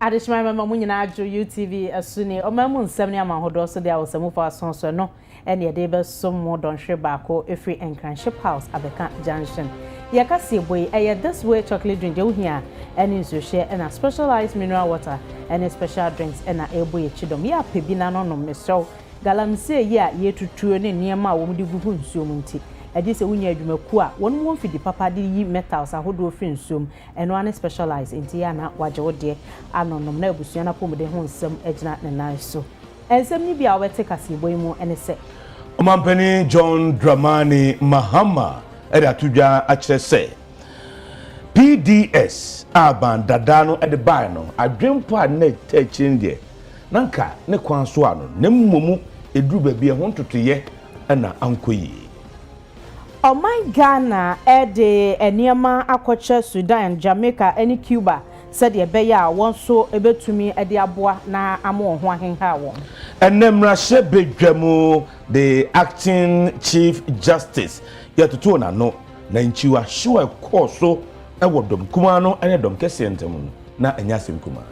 Adishma mama mu nyina adwo UTV asuni omamu nsem ne amahodo so dia wosamu fa sonso no ene de be som don hwe baako efri Enkranship House Abeka Junction yakase boy eye this way chocolate drink je hia ene nso hye ena specialized mineral water ene special drinks ena eboy chidom ya pebi na no no meso galamse ye a yetutuo ne niema a wo mu de gugu nsuo mu nti edi se wunya adwumaku a won won fidi papa de yi metals ahodo firi nsuom eno ane specialize enti ya na waje wode anonom na abusua na pomde ho nsem agina ne nan so ensem ni bia wete kaseboy mu ene se Omampani John Dramani Mahama ede atudwa a kire se PDS abandadano ede bai no adwempo a na techinde nanka ne kwan so ano ne mmomu eduru ba bia ho ntotoye na ankoyi. Oh my Ghana ede eniema akoche Sudan, Jamaica, any Cuba said ye beya won so ebetumi ede aboa na amo ho ahenha won. Enemra Shebedwamu the acting chief justice yatutu na no na nchiwa sure koso ewodom kuma no ene dom kese ntem na anyasem kuma.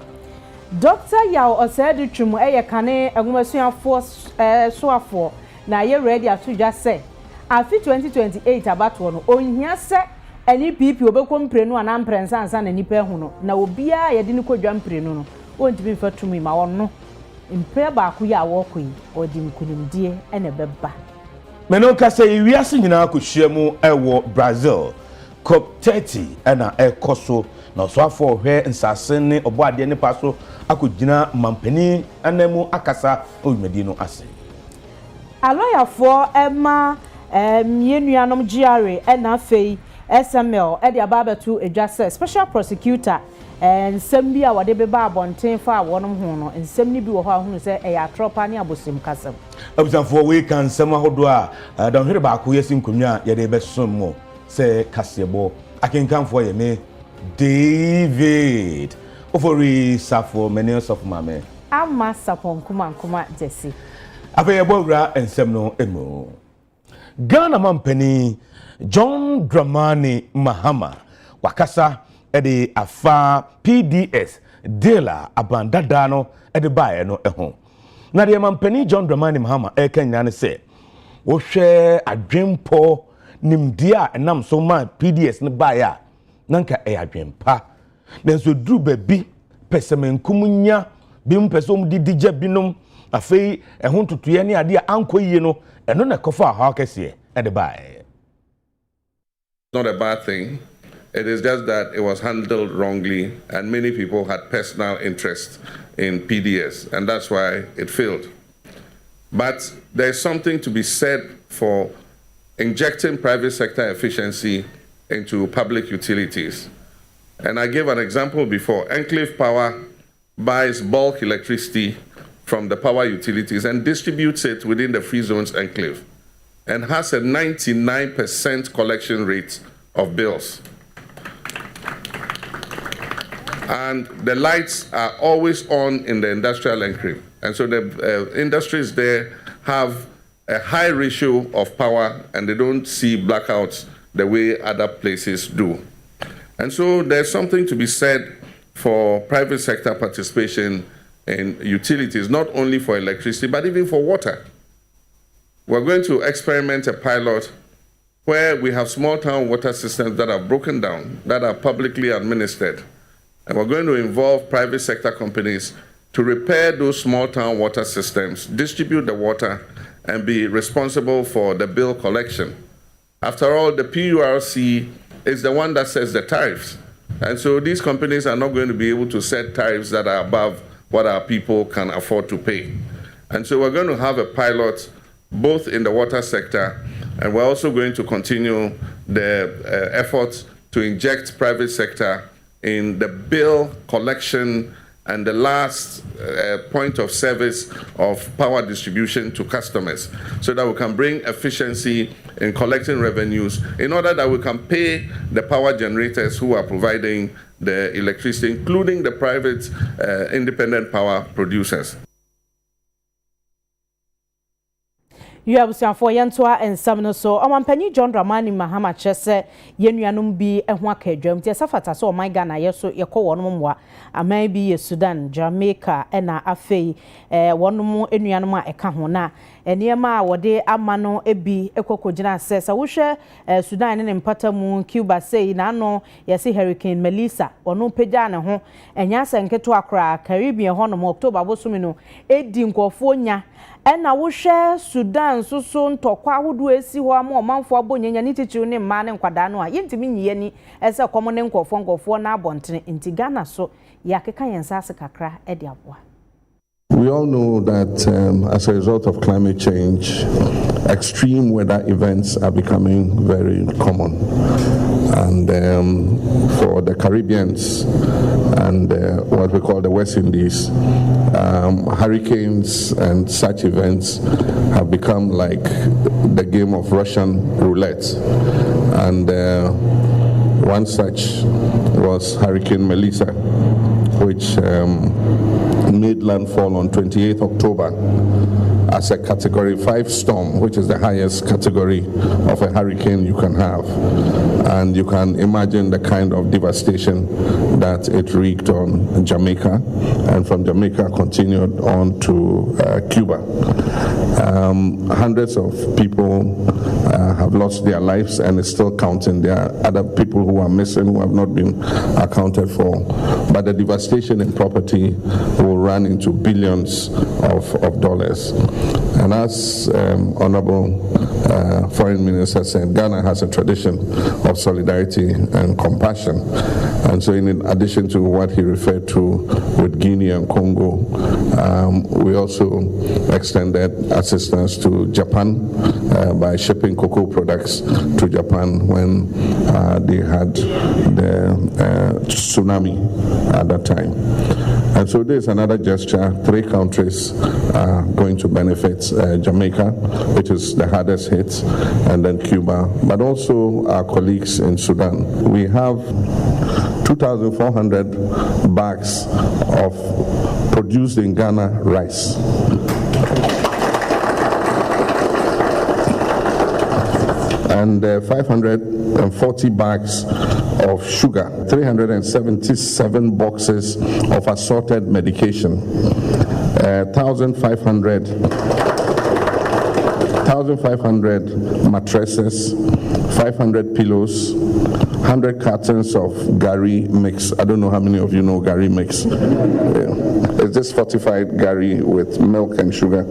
Dr. Yao osedi twum eye kane agumasuafo soafo na ye ready atudwa say afi 2028 abato no onhia se ani PP obekom prenu ana mprensa ansa na nipa hu no na obia ye de ni kodwa mprenu no ontimi fatumi ma wonno mpre baako ya wokoi odi mkunimdie ene beba meno ka se wiase nyina akohyiamu ewo Brazil COP30 ena ekoso na soafo hwe nsase ne oboade ne paso akogina mampani anamu akasa oyumadi no ase aloyafo ema yenuanom GRA-SML ede ababetu ejase special prosecutor nsem bi a wade beba abonten fa wonom ho no nsem ni bi wo ho ahunu se eya tropa ne abosim kasam abusanfo we kan nsem ahodo a don hwere baako yesim konwa ye de besom mo se kasebo akenkanfo ye me David ofori safo many of mame ama sapon kuma jesi afa bowra ensem no emu Ghana mampani John Dramani Mahama wakasa ede afa PDS dealer abandada no ede bae no eho na de mampani John Dramani Mahama ekanya ne se wo hwe adwempo nimdia enam so ma PDS ne bae a nanka adwempa nenso duru babi pesemenkumunya bi mpesom didija binom afei ehun tutuye ne ade ankoyie no eno na kofa ha kese e de bae. Not a bad thing. It is just that it was handled wrongly and many people had personal interest in PDS and that's why it failed. But there's something to be said for injecting private sector efficiency into public utilities. And I gave an example before. Enclave Power buys bulk electricity from the power utilities and distributes it within the free zones enclave and has a 99% collection rate of bills. And the lights are always on in the industrial enclave. And so the industries there have a high ratio of power and they don't see blackouts the way other places do. And so there's something to be said for private sector participation in utilities, not only for electricity, but even for water. We're going to experiment a pilot where we have small town water systems that are broken down, that are publicly administered. And we're going to involve private sector companies to repair those small town water systems, distribute the water, and be responsible for the bill collection. After all, the PURC is the one that sets the tariffs. And so these companies are not going to be able to set tariffs that are above what our people can afford to pay. And so we're going to have a pilot both in the water sector, and we're also going to continue the efforts to inject private sector in the bill collection and the last point of service of power distribution to customers so that we can bring efficiency in collecting revenues in order that we can pay the power generators who are providing the electricity, including the private independent power producers. You have seen for Yantua and Samno so Omampani John Dramani Mahama Chese Yenuanum be a waka drum. Tia Safata so my Ghana yeso yako one mwa. A maybe Sudan, Jamaica, ena afei one mu enuanuma ekahona. Eniema wade amano ebi ekoko jina says I wish Sudan and Patamu Cuba say nano yasi Hurricane Melissa or no pejana ho enyasa nketo akra Caribbean hono October bosumino edi nkofonya ena wo hwe Sudan so ntokwa ahodo esi ho ama omanfo abonyanya ni tichiu ne mma ne nkwada no a yentimi nyiye ni ese komo ne nkofo na abontene nti Ghana so yakeka yensase kakra e de aboa. We all know that as a result of climate change, extreme weather events are becoming very common. And for the Caribbeans and what we call the West Indies, hurricanes and such events have become like the game of Russian roulette. And one such was Hurricane Melissa, which made landfall on 28th October as a Category 5 storm, which is the highest category of a hurricane you can have. And you can imagine the kind of devastation that it wreaked on Jamaica, and from Jamaica continued on to Cuba. Hundreds of people have lost their lives and it's still counting. There are other people who are missing who have not been accounted for. But the devastation in property will run into billions of dollars. And as Honorable Foreign Minister said, Ghana has a tradition of solidarity and compassion. And so in addition to what he referred to with Guinea and Congo, we also extended assistance to Japan by shipping cocoa products to Japan when they had the tsunami at that time. And so there's another gesture. 3 countries are going to benefit: Jamaica, which is the hardest hit, and then Cuba, but also our colleagues in Sudan. We have 2,400 bags of produced in Ghana rice. And 540 bags of sugar, 377 boxes of assorted medication, 1,500 mattresses, 500 pillows, 100 cartons of Gary mix. I don't know how many of you know Gary mix. It's just fortified Gary with milk and sugar.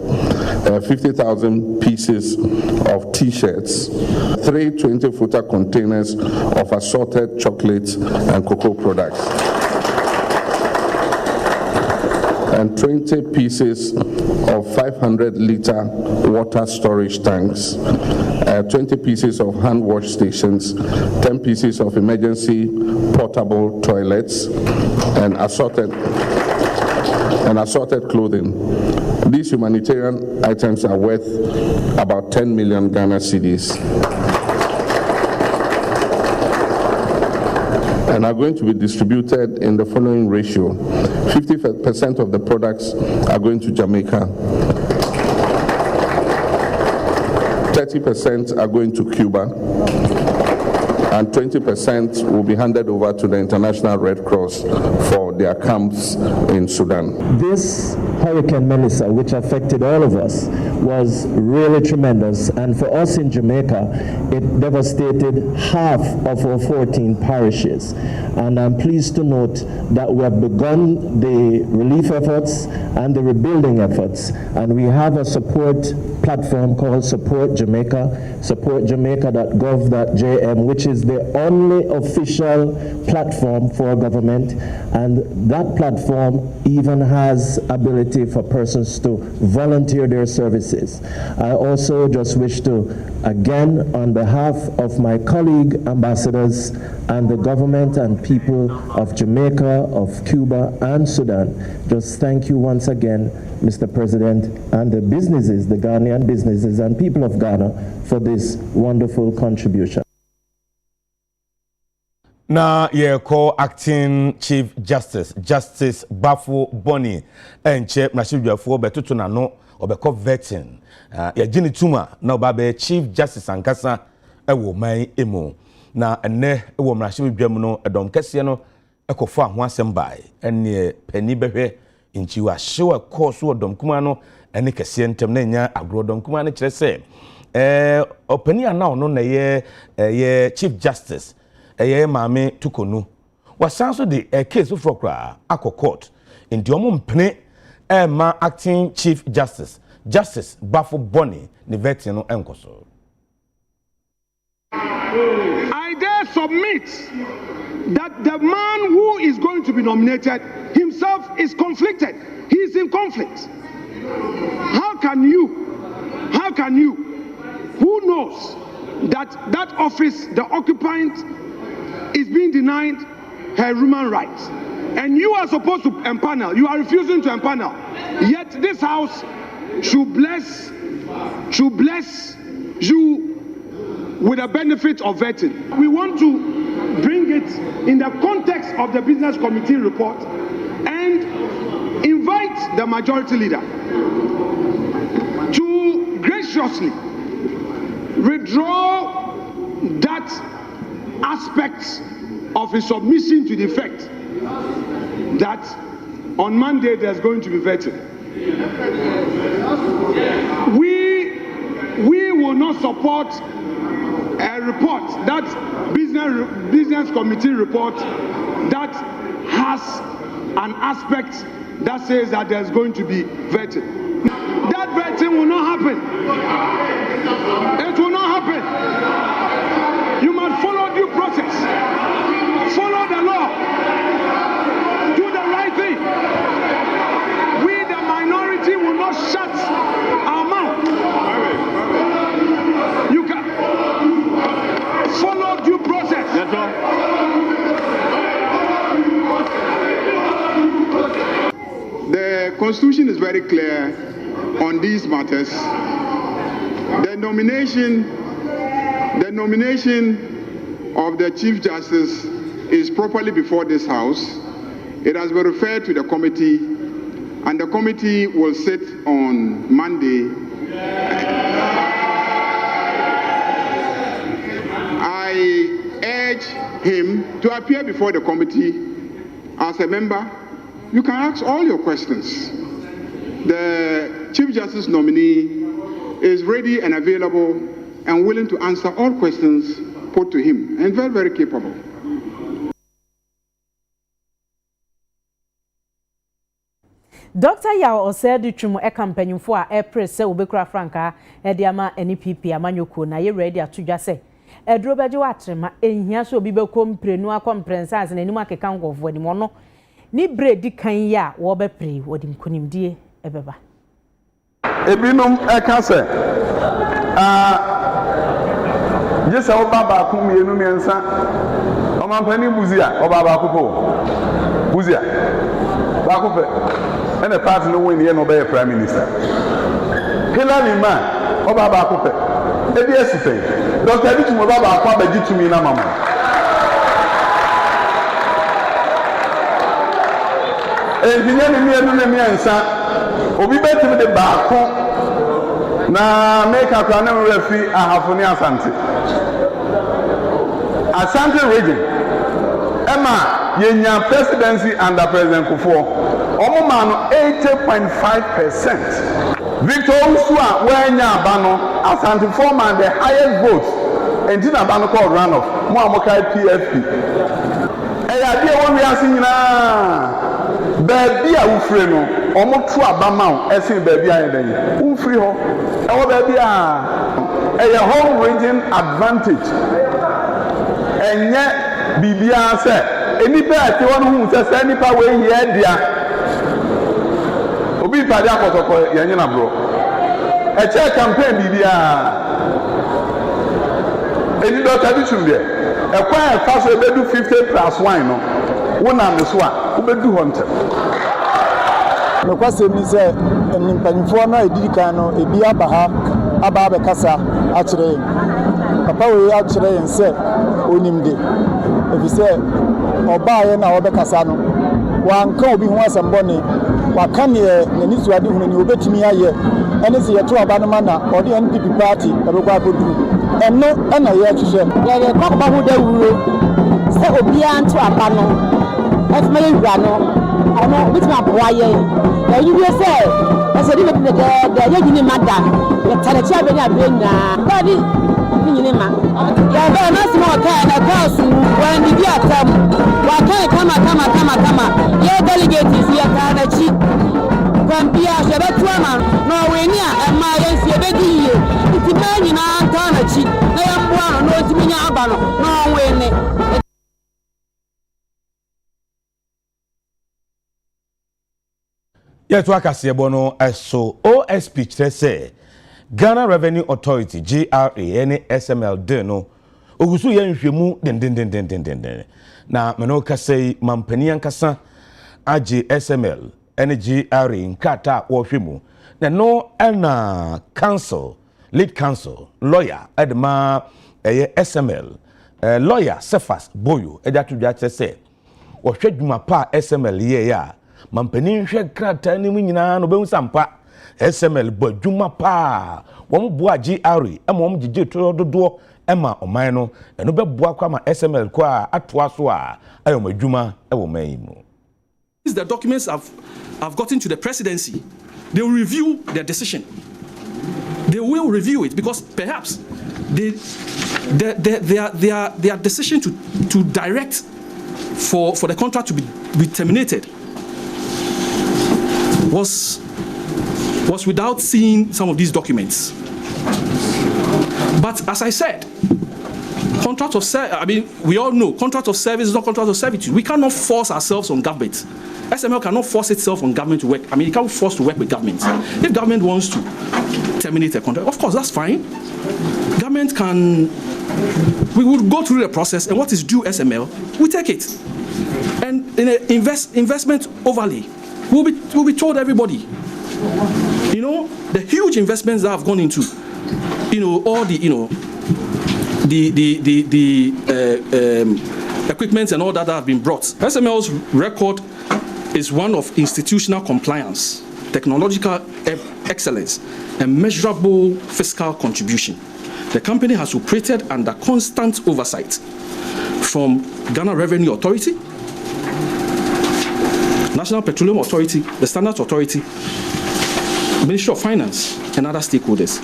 50,000 pieces of T-shirts, 3 20-footer containers of assorted chocolate and cocoa products, and 20 pieces of 500-liter water storage tanks, 20 pieces of hand wash stations, 10 pieces of emergency portable toilets, and assorted clothing. These humanitarian items are worth about 10 million Ghana cedis and are going to be distributed in the following ratio. 50% of the products are going to Jamaica, 30% are going to Cuba, and 20% will be handed over to the International Red Cross for their camps in Sudan. This Hurricane Melissa, which affected all of us, was really tremendous. And for us in Jamaica, it devastated half of our 14 parishes. And I'm pleased to note that we have begun the relief efforts and the rebuilding efforts. And we have a support platform called Support Jamaica, supportjamaica.gov.jm, which is the only official platform for government. And that platform even has ability for persons to volunteer their services. I also just wish to, again, on behalf of my colleague ambassadors and the government and people of Jamaica, of Cuba, and Sudan, just thank you once again, Mr. President, and the businesses, the Ghanaian businesses and people of Ghana for this wonderful contribution. Na ye call acting Chief Justice Bafo Boni and Chair Nashidwafo Betutu na no obekọ vetting ya gini tuma na obabe chief justice ankasa ewo man emu na enne ewo mrahye bidwam no edom kese no ekofo ho asem bai enne pani behwe nchiwa hyewa course odom kuma no ene kese ntem na nya agrodom kuma no kire se opani ana ono na ye chief justice maame tukonu wasanso de case for kra akọ court ndi omo mpene ma acting chief justice Bafo Bonnie ne vetting no enkoso. I dare submit that the man who is going to be nominated himself is conflicted. He is in conflict. How can you, who knows that office, the occupant is being denied her human rights, and you are supposed to empanel, you are refusing to empanel, yet this house should bless you with the benefit of vetting. We want to bring it in the context of the business committee report and invite the majority leader to graciously withdraw that aspect of his submission to the effect that on Monday there's going to be vetting. We will not support a report, that business committee report, that has an aspect that says that there's going to be vetting. That vetting will not happen. It will not happen. You must follow due process. Follow the law. Do the right thing. We, the minority, will not shut our mouth. You can follow due process. That's all. The Constitution is very clear on these matters. The nomination of the Chief Justice is properly before this House. It has been referred to the committee, and the committee will sit on Monday. I urge him to appear before the committee as a member. You can ask all your questions. The Chief Justice nominee is ready and available and willing to answer all questions put to him, and very, very capable. Dr. Yao Osedi Chumu campaign for April se ubekura franka ediama NPP amanyoko na ye ready atudwa se edrobeje watrema ehia so obi bekom prenu akomprensa na enimu akeka ngofo animo no ni bredi kan ya wo be pre wodi nkonimdie ebeba ebinum eka se jesa obaba ku mienu miensa omampani buzia obaba ku po buzia ba ku pe and the party no win here no be prime minister. Hillary man, oba ba ko pe. E bi esipe. Dr. Bitu mo ba ko abaji tumi na mama. E binya ni enu na mi ansa. Obi betim de ba ko na make akwa na refi ahafuni Asante. Asante region. Emma yenya presidency under President Kufuor. Omomano 80.5%. Victor Usua wenya abano Asante former the highest votes and did abano called runoff. Mo amokai PFP. Eya dia won wi ase nyina. Baby a ufre no, omo tu abama o ese baby ayen den. Ufri ho. Ewo baby a eya home region advantage. Enye bibia se enipa ate won hu se nipa we ye dia. Obi pade akotoko yanyina bro e che campaign bibia eni Dr. Bitu de e kwa e fa so ebedu 50+1 no wona me so a obedu honte no kwase mi se nimpanfo na edidi kan no ebi aba be kasa a kire papa we a kire yen se onimde ebi se oba ye na obe kasa no wanka obi ho asambone waka ne nani suade hunu ne obetimi aye ene se yeto aba no ma na ode NPP party ebekwa akodu eno na ye hwehwe ye kwakba ho da wuro se obi anto aba no efema ye wura no ono bitimi aboa ye you will say as a little bit the Yagini Mada, the Telecel Body, Minima. Yeah, very much more kind of person when the year come. Why can't come? Your delegate is here, kind of cheap. When Pia Shabatwana, no way near, and my baby, it's a man in our kind of cheap. They are one, no, it's me, no way. Yet wakasiye bono eso OSP say Ghana Revenue Authority GRA-SML de no ogusu ye nhwemu den na meno kasei mampani ankasa SML ene GRA nkata wo hwemu na no na council lead council lawyer edma SML lawyer Cephas Boyo edatu say wo hwedwuma pa SML ye ya mampani hwe krata ni nyina no behu sampa SML bodwuma pa won boa GRA emom gige to dodo ema oman no eno beboa kwa ma SML kwa atoa so a ayomadwuma ewo man. The documents have gotten to the presidency. They will review their decision. They will review it because perhaps their decision to direct for the contract to be terminated was without seeing some of these documents. But as I said, contract of service, I mean, we all know contract of service is not contract of servitude. We cannot force ourselves on government. SML cannot force itself on government to work. I mean, it can't force to work with government. If government wants to terminate a contract, of course, that's fine. Government can, we would go through the process, and what is due SML, we take it. And in an investment overlay, will be told everybody, you know, the huge investments that have gone into, you know, all the, you know, the equipment and all that have been brought. SML's record is one of institutional compliance, technological excellence, and measurable fiscal contribution. The company has operated under constant oversight from Ghana Revenue Authority, National Petroleum Authority, the Standards Authority, Ministry of Finance, and other stakeholders.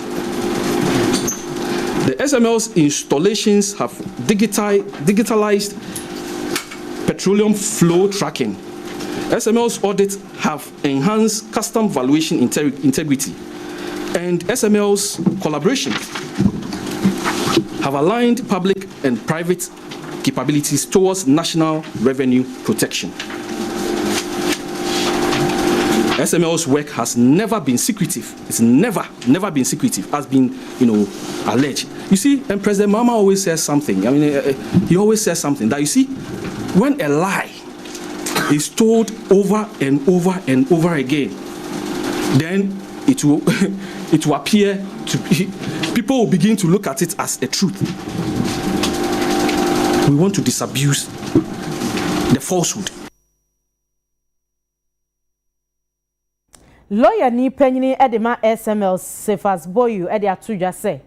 The SML's installations have digitalized petroleum flow tracking. SML's audits have enhanced custom valuation integrity, and SML's collaboration have aligned public and private capabilities towards national revenue protection. SML's work has never been secretive. It's never been secretive, has been, you know, alleged. You see, and President Mahama always says something. I mean, he always says something that, you see, when a lie is told over and over and over again, then it will appear to be, people will begin to look at it as a truth. We want to disabuse the falsehood. Lawyer ni penyini edema SML Cephas Boyu edi atudwa se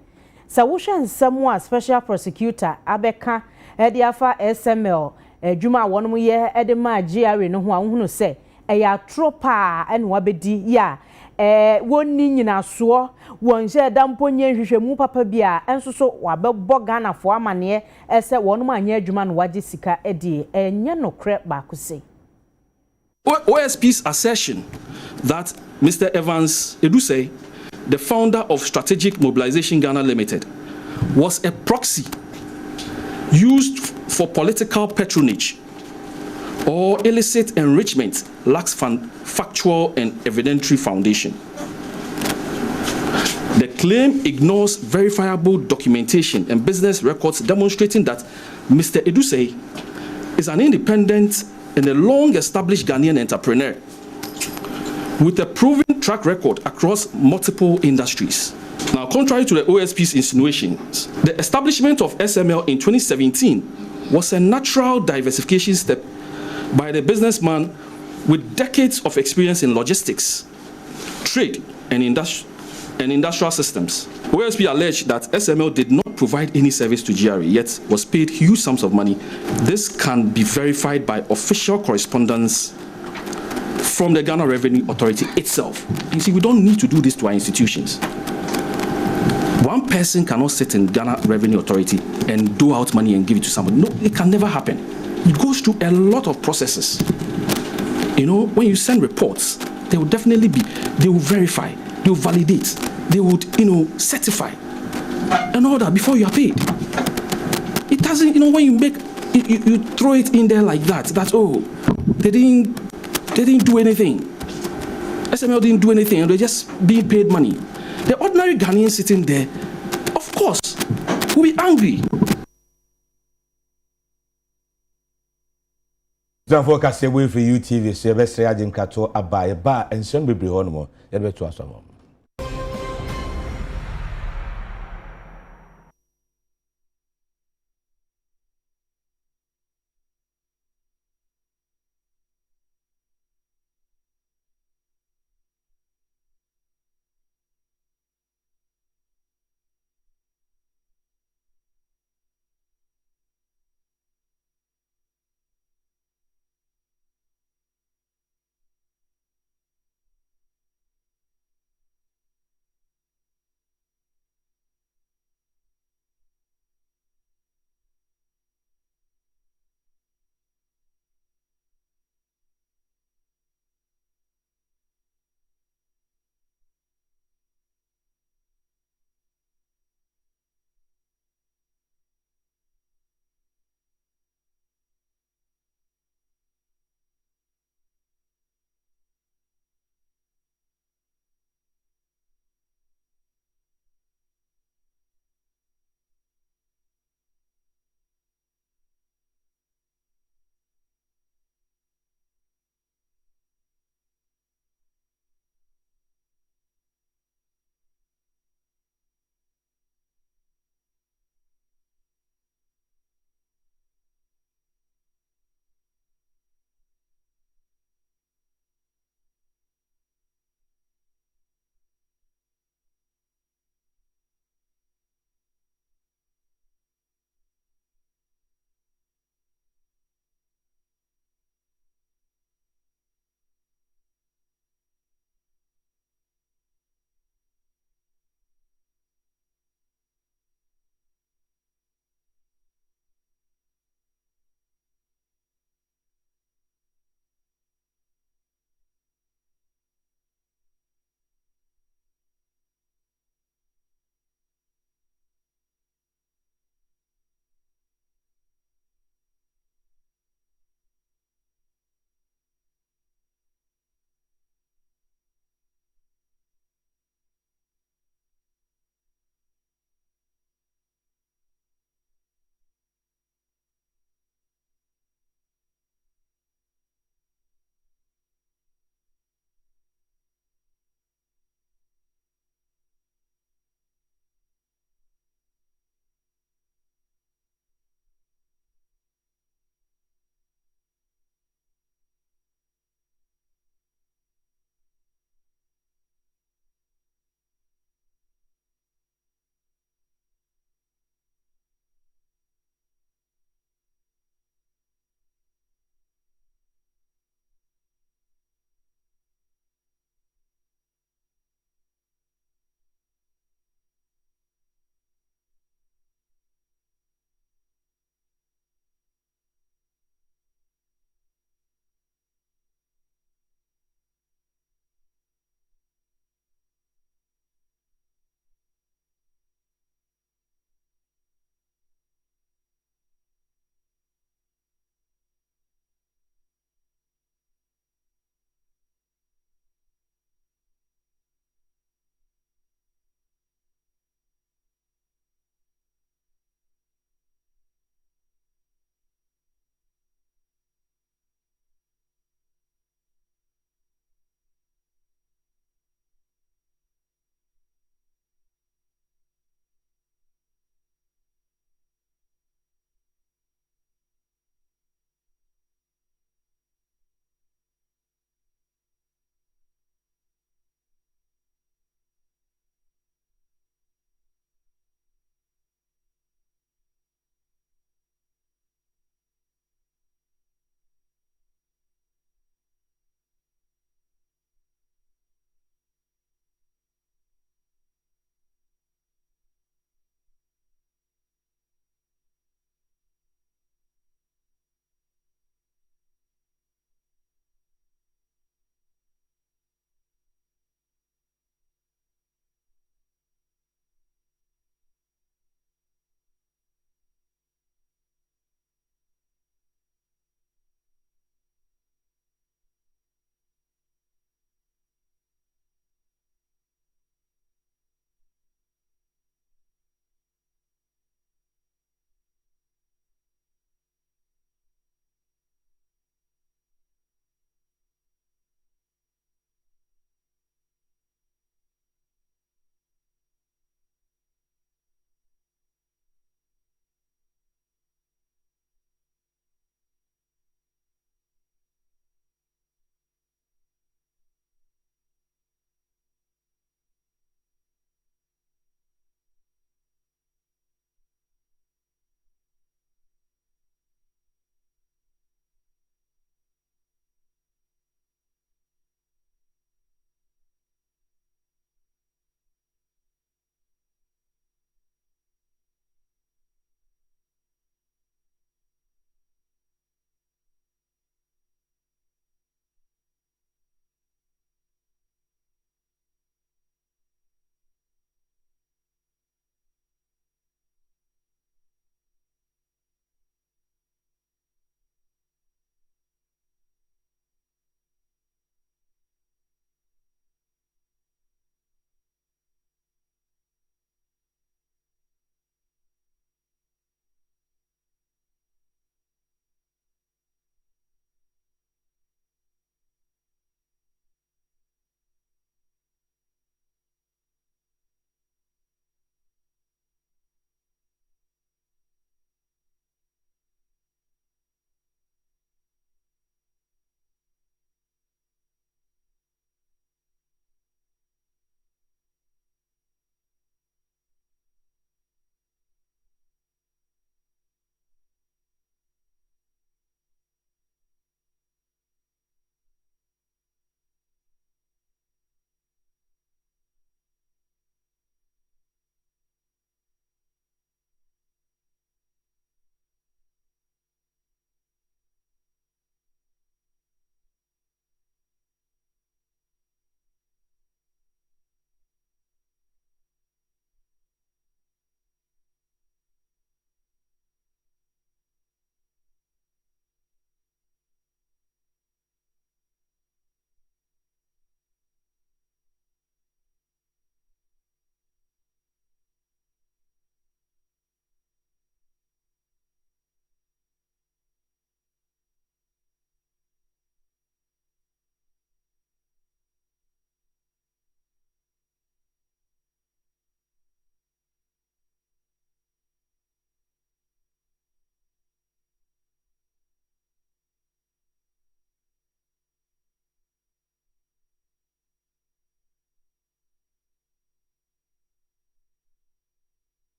wohwe nsɛm a special prosecutor abeka edi afa SML adwuma wonom ye edema GRA no ho a wohunu se eya tropa ene wabedi ya wonni nyina so wonhye damponye hwehwemu papa bia enso so wabebɔ Ghana fo amane ese wonom anya adwuma no wagye sika edi enye no kre ba kuse. OSP's assertion that Mr. Evans Edusei, the founder of Strategic Mobilization Ghana Limited, was a proxy used for political patronage or illicit enrichment lacks factual and evidentiary foundation. The claim ignores verifiable documentation and business records demonstrating that Mr. Edusei is an independent and a long-established Ghanaian entrepreneur with a proven track record across multiple industries. Now, contrary to the OSP's insinuations, the establishment of SML in 2017 was a natural diversification step by the businessman with decades of experience in logistics, trade, and industrial systems. OSP alleged that SML did not provide any service to GRA, yet was paid huge sums of money. This can be verified by official correspondence from the Ghana Revenue Authority itself. You see, we don't need to do this to our institutions. One person cannot sit in Ghana Revenue Authority and do out money and give it to somebody. No, it can never happen. It goes through a lot of processes. You know, when you send reports, they will definitely they will verify, they will validate, they would, certify and all that before you are paid. It doesn't, when you you throw it in there like that, they didn't do anything. SML didn't do anything, and they're just being paid money. The ordinary Ghanaian sitting there, of course, will be angry. Don't focus away for UTV, so you best say I didn't cut to a buy a bar and send me on more. You better to us.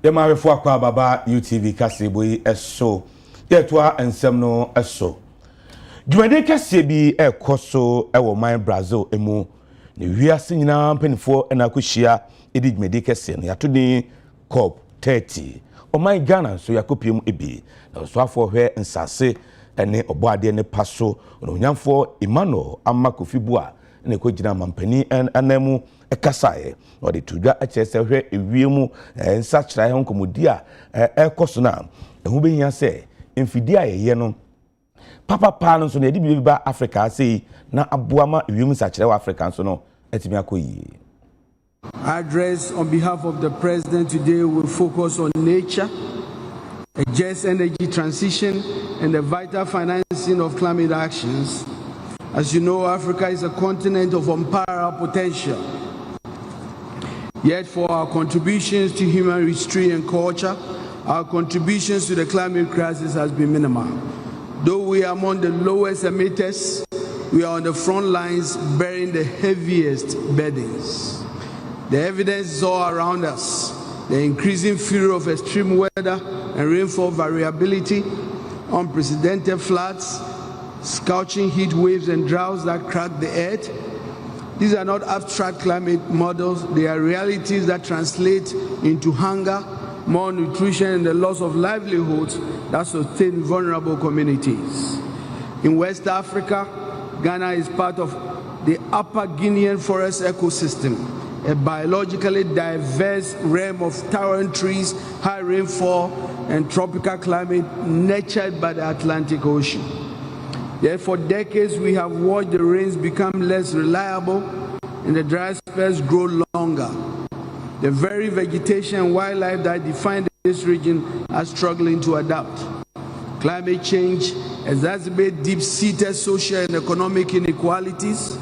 Yamare for Aqua Baba UTV Casibui eso. Yetwa ensem no eso. Dwumade kase bi ekoso ewo man Brazil emu ne wiase nyina mpanifo na akohia edi dwumade kase no yato ni COP 30. O man Ghana so yakopiem ebi na so afo hwe nsase ene oboade ne paso no nyamfo Emmanuel Amakofibua ne kogina mampani anamu ekasae o de tudwa achese hwe ewiemu nsa kyerɛ ho komodi a ekoso na ehu behia se mfidi a ye no papa no so na edi bi ba Africa sei na aboama ewiemu nsa kyerɛ wa Africa so no etimi akoyi. Address on behalf of the President today will focus on nature, a just energy transition, and the vital financing of climate actions. As you know, Africa is a continent of unparalleled potential. Yet for our contributions to human history and culture, our contributions to the climate crisis has been minimal. Though we are among the lowest emitters, we are on the front lines bearing the heaviest burdens. The evidence is all around us. The increasing fury of extreme weather and rainfall variability, unprecedented floods, scorching heat waves and droughts that crack the earth. These are not abstract climate models. They are realities that translate into hunger, malnutrition, and the loss of livelihoods that sustain vulnerable communities. In West Africa, Ghana is part of the Upper Guinean forest ecosystem, a biologically diverse realm of towering trees, high rainfall, and tropical climate nurtured by the Atlantic Ocean. Yet for decades we have watched the rains become less reliable and the dry spells grow longer. The very vegetation and wildlife that define this region are struggling to adapt. Climate change exacerbates deep-seated social and economic inequalities.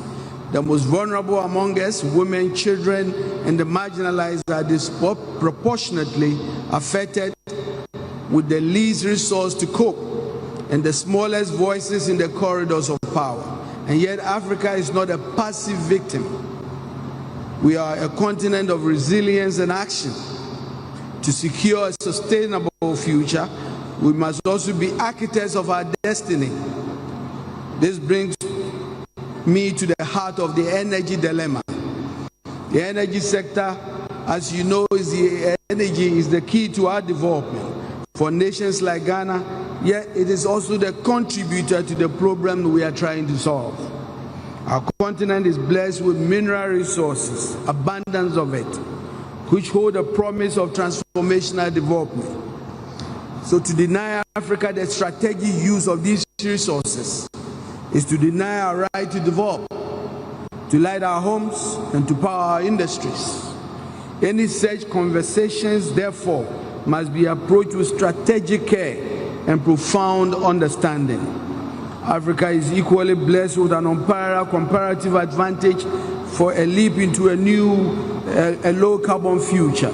The most vulnerable among us, women, children, and the marginalized, are disproportionately affected with the least resource to cope and the smallest voices in the corridors of power. And yet Africa is not a passive victim. We are a continent of resilience and action. To secure a sustainable future, we must also be architects of our destiny. This brings me to the heart of the energy dilemma. The energy sector, as you know, is the key to our development. For nations like Ghana, yet it is also the contributor to the problem we are trying to solve. Our continent is blessed with mineral resources, abundance of it, which hold a promise of transformational development. So to deny Africa the strategic use of these resources is to deny our right to develop, to light our homes, and to power our industries. Any such conversations, therefore, must be approached with strategic care and profound understanding. Africa is equally blessed with an unparalleled comparative advantage for a leap into a new, low-carbon future.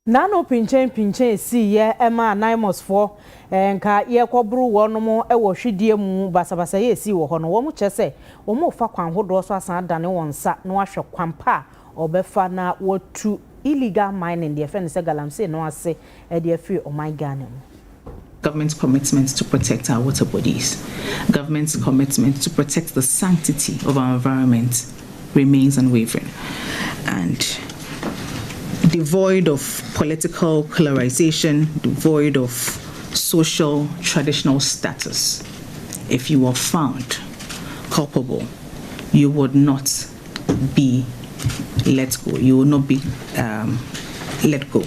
Nano pinchen si ye ema naimos for nka ye kwobru wono mo e wo hwedie mu basabasa ye si wo ho no wo mo kyese wo mo fa kwan hodo so asan dane wonsa no ahwe kwampa obefa na wotu illegal mining the friend say galamsey no ase e de free o my Ghana. Government's commitment to protect our water bodies, government's commitment to protect the sanctity of our environment remains unwavering. And devoid of political polarization, devoid of social traditional status, if you are found culpable, you would not be let go. You will not be let go.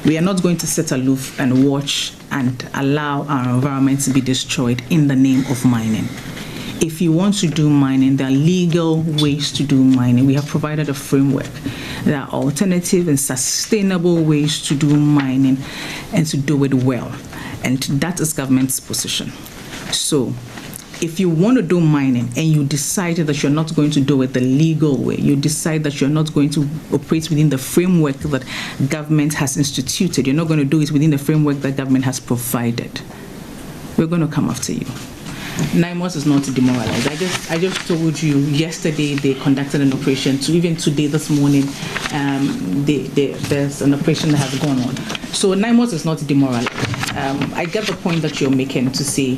We are not going to sit aloof and watch and allow our environment to be destroyed in the name of mining. If you want to do mining, there are legal ways to do mining. We have provided a framework. There are alternative and sustainable ways to do mining and to do it well. And that is government's position. So if you want to do mining and you decide that you're not going to do it the legal way, you decide that you're not going to operate within the framework that government has instituted, you're not going to do it within the framework that government has provided, we're going to come after you. NIMOS is not demoralized. I just told you yesterday they conducted an operation. To even today, this morning, there's an operation that has gone on. So NIMOS is not demoralized. I get the point that you're making to say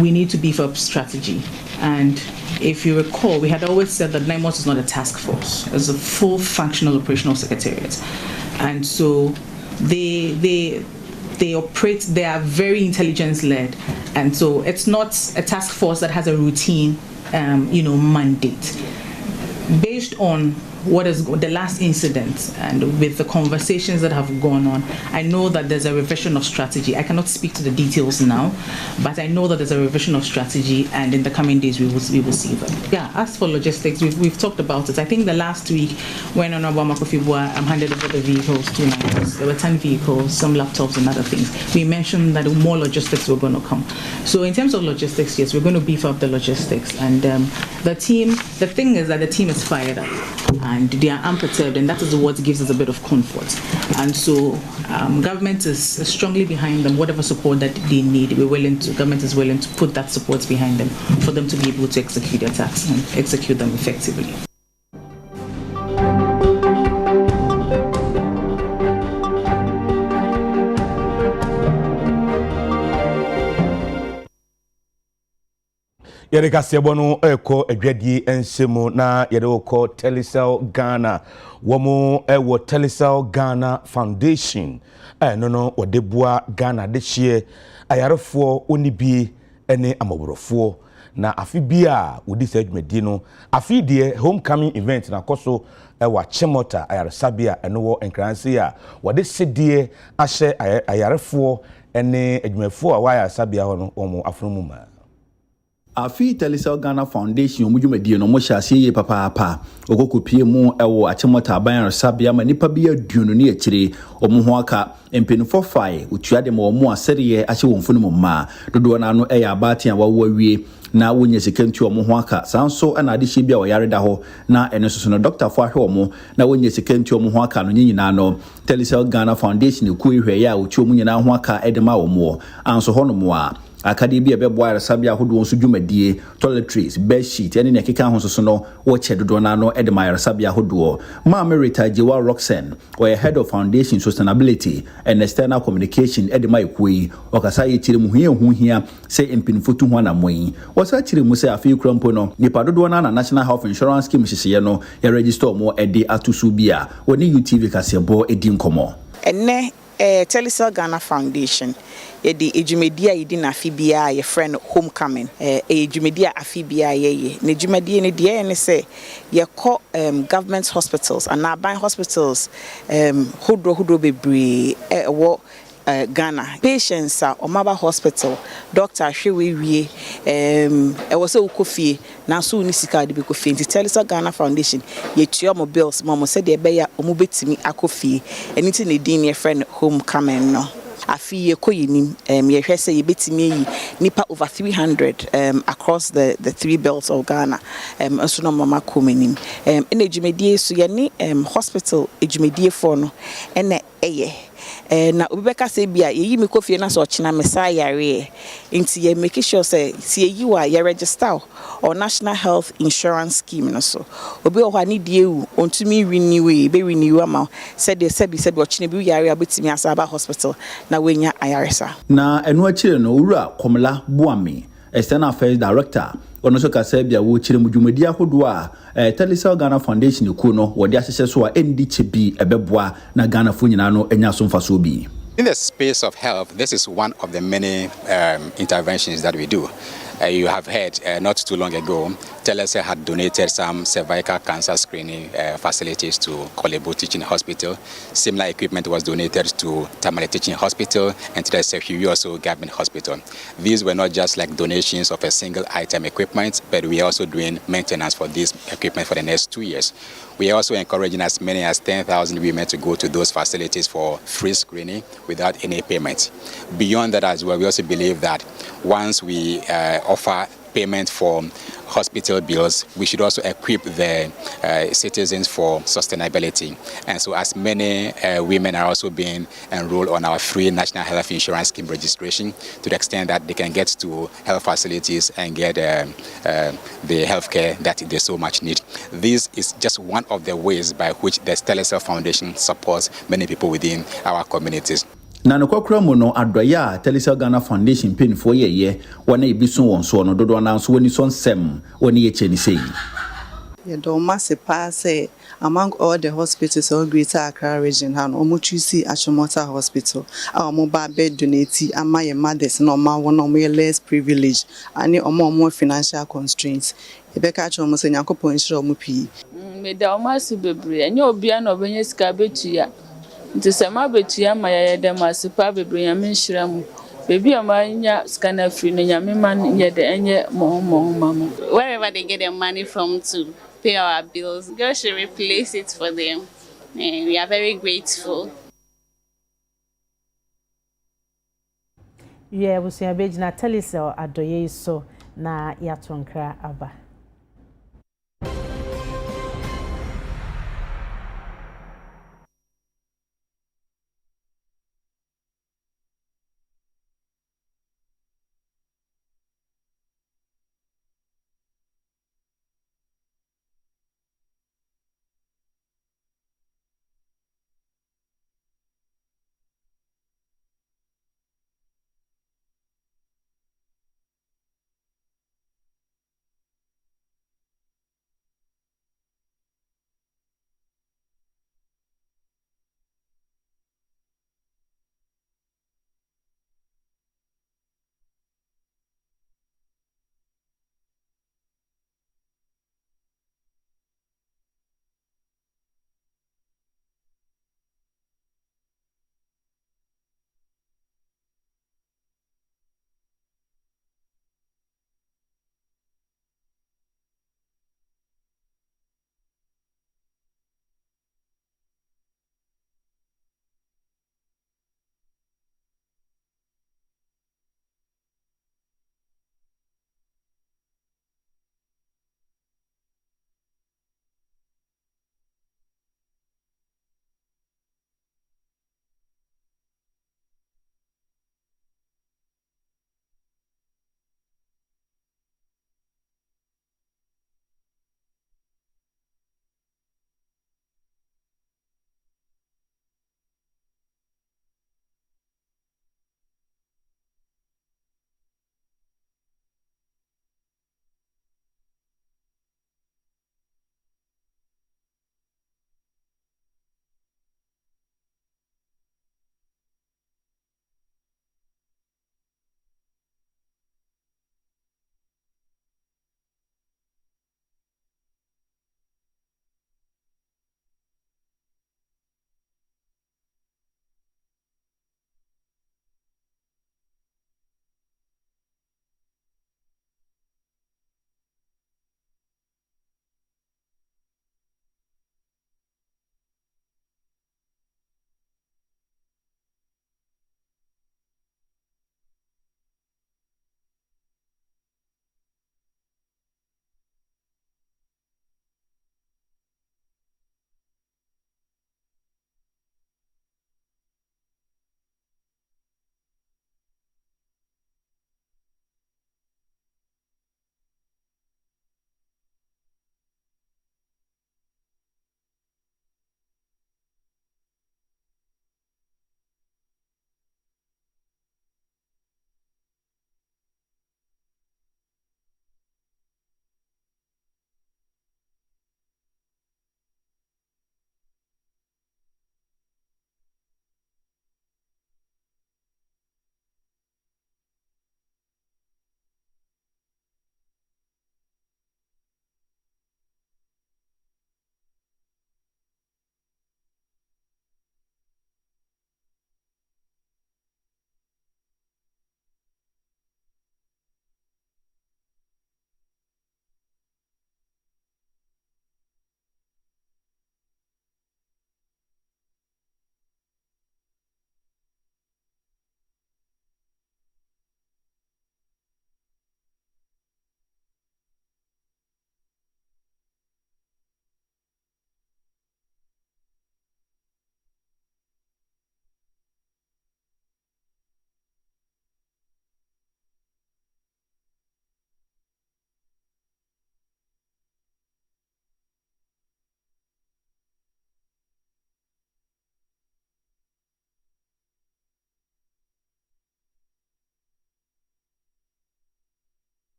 we need to beef up strategy. And if you recall, we had always said that NIMOS is not a task force; it's a full functional operational secretariat, and so they operate. They are very intelligence-led, and so it's not a task force that has a routine, mandate. Based on what is the last incident and with the conversations that have gone on, I know that there's a revision of strategy. I cannot speak to the details now, but I know that there's a revision of strategy, and in the coming days we will see them. Yeah, as for logistics, we've talked about it. I think the last week when Honorable Makofibua handed over the vehicles to NIMOS, there were 10 vehicles, some laptops and other things. We mentioned that more logistics were going to come. So in terms of logistics, yes, we're going to beef up the logistics, and the thing is that the team is fired up and they are unperturbed, and that is what gives us a bit of comfort. And so government is strongly behind them. Whatever support that they need, government is willing to put that support behind them for them to be able to execute their tasks and execute them effectively. Yere kasebo no eko adwadi ensemu na yere ko Telecel Ghana womo ewo Telecel Ghana Foundation no odebua Ghana de hie ayarefo oni bi ene amaborofo na afi bia wodi sa adwumadi no afi de homecoming event na koso ewa Chemota ayaresabia eno wo enkranse a wode sedie ahye ayarefo ene adwumafo a wa ayarasabia ho no omo afromu ma Afi Telecel Ghana Foundation omudwumadi no mo hyase ye papa okokopie mu ewo Achemota aban resabia ma nipa bia duonu ne akire omo ho aka empenufo fae otuade ma omo aseriye ahye wonfunu mu ma dodo na no eya abate a wawo awie na wonye sekentu omo ho aka sanso na ade hye bia oyare da ho na ene soso no doctor fo ahwe omo na wonye sekentu omo ho aka no nyina no Telecel Ghana Foundation ku ihwe ya otu omo nyina ho aka edema omo anso ho no mo a akademi ebeboa resabia hodo nso dwumadie toiletries bedsheet ene ne keka ho so no wo che dodo na no edema resabia hodo ma Merita Jewa Roxen or head of foundation sustainability and external communication edema ekui okasa ye tire mu hia se empinfotu ho na moyi wasa tire mu se afi krampo no nipa dodo na national health insurance scheme hyehyɛ no ye register mo edi atusu bia woni UTV kasebo edi nkomo enne Telecel Ghana Foundation the ejumedi a yedi na afibia ye friend homecoming ejumedi a afibia ye na ejumedi ne de ne se ye call government hospitals and urban hospitals hodro bebre wo Ghana patients are Omaba Hospital Dr. Hwewe was so coffee na so ni sika de be coffee Telecel Ghana Foundation ye tua mo bills mama said e be ya omo betimi akofie eniti ne din ye friend homecoming no afi ye koyinim ye hwese ye betimi yi nipa over 300 across the 3 belts of Ghana so no mama komenim in ejumedie so ye ni hospital ejumedie for no ene eye na obibeka se bia ye mi kofie na so china mesayare nti ye make sure say see you are ye register or national health insurance scheme no so obi o hwa ni die wu ontumi renew be renew ama said they said o china bi yare abetimi asaba hospital na wenya ayaresa na enu akire no owura Komla Buami external affairs director ono so kasabia wo chire mudwumadi ahodo a Telecel Ghana Foundation ku no wode ahyehyɛ so a endi chebi ebeboa na Ghana fo nyina no enya so mfaso bi. In the space of health, this is one of the many interventions that we do. You have heard not too long ago, Telecel had donated some cervical cancer screening facilities to Kolebo Teaching Hospital. Similar equipment was donated to Tamale Teaching Hospital and to the Sefiu also Government Hospital. These were not just like donations of a single item equipment, but we are also doing maintenance for this equipment for the next 2 years. We are also encouraging as many as 10,000 women to go to those facilities for free screening without any payment. Beyond that as well, we also believe that once we offer payment for hospital bills, we should also equip the citizens for sustainability. And so as many women are also being enrolled on our free National Health Insurance Scheme registration, to the extent that they can get to health facilities and get the health care that they so much need. This is just one of the ways by which the Telecel Foundation supports many people within our communities. Na no kwakra mu no adoya a Telecel Ghana Foundation penfo yeye wona ebiso won so no dodo na so woni so nsem woni ye cheni sei. Ye do massive pass among all the hospitals of Greater Accra region han omuchusi Achimota Hospital our mobile bed donate ama ye mothers no ma won no less privileged ani omo financial constraints ebeka cho mo se nyankopon nhire omo pi me da omo asu bebre anya obia na obenye sika betua nti se ma betua ma ye dem asipa bebre nya me nhire mu baby amanya scanner free na nya me man ye de enye mo mama wherever they get their money from to pay our bills, God should replace it for them. And we are very grateful. Yeah, we see a page na Telecel adoye so na yatonkra aba.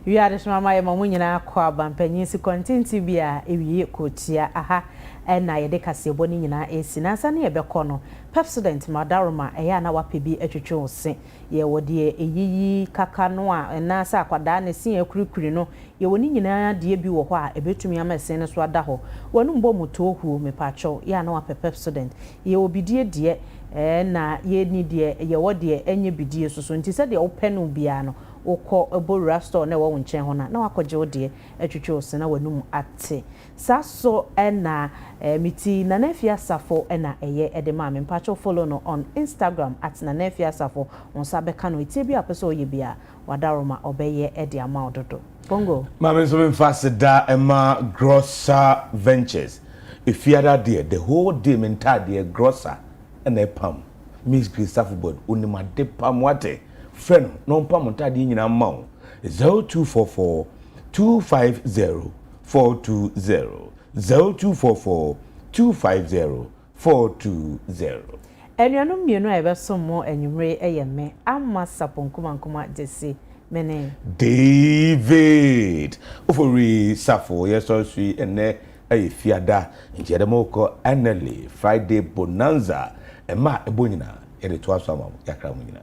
We are the Mama Mamuina Kwaba, Penisi continue be a Kotia, aha, and Nayadeka Bonina is Sinasani Becono, Pepsodent, Madaruma, Ayana Wapibi Echucho Saint, ye wodie, a ye Kakanoa, and Nasa Quadane, senior Crucrino, ye winina, dear Biwa, a bit to me, a messenger swadaho, one bomuto who me pacho, Yano Pepsodent, ye will be dear, na ye need dear, ye what dear, and ye be dear, so soon, said the open biano. Oko ebo restaurant na wo nchen ho na wakọje odie atwetwe ose na wanum ate saso na miti na nafia safo na eye edema me mpacho follow no on Instagram @na nafia safo on sabeka no itie bia pese oye bia wadaroma obeye ede ama ododo bongo mama so mfasida ema Grosser Ventures ifiada de the whole day mentade Grosser na epam Miss Christopher Board unima de pam wate friend no pam ntade nyina ma 0244 250 420 0244 250 420 Enuanum mienu a ebeso mo enwumre eyeme amma saponkumankuma jesi mene David ofori safo yesosu ene fiada njedemoko anele Friday bonanza ema ebonyina ere to aso amam yakra munyina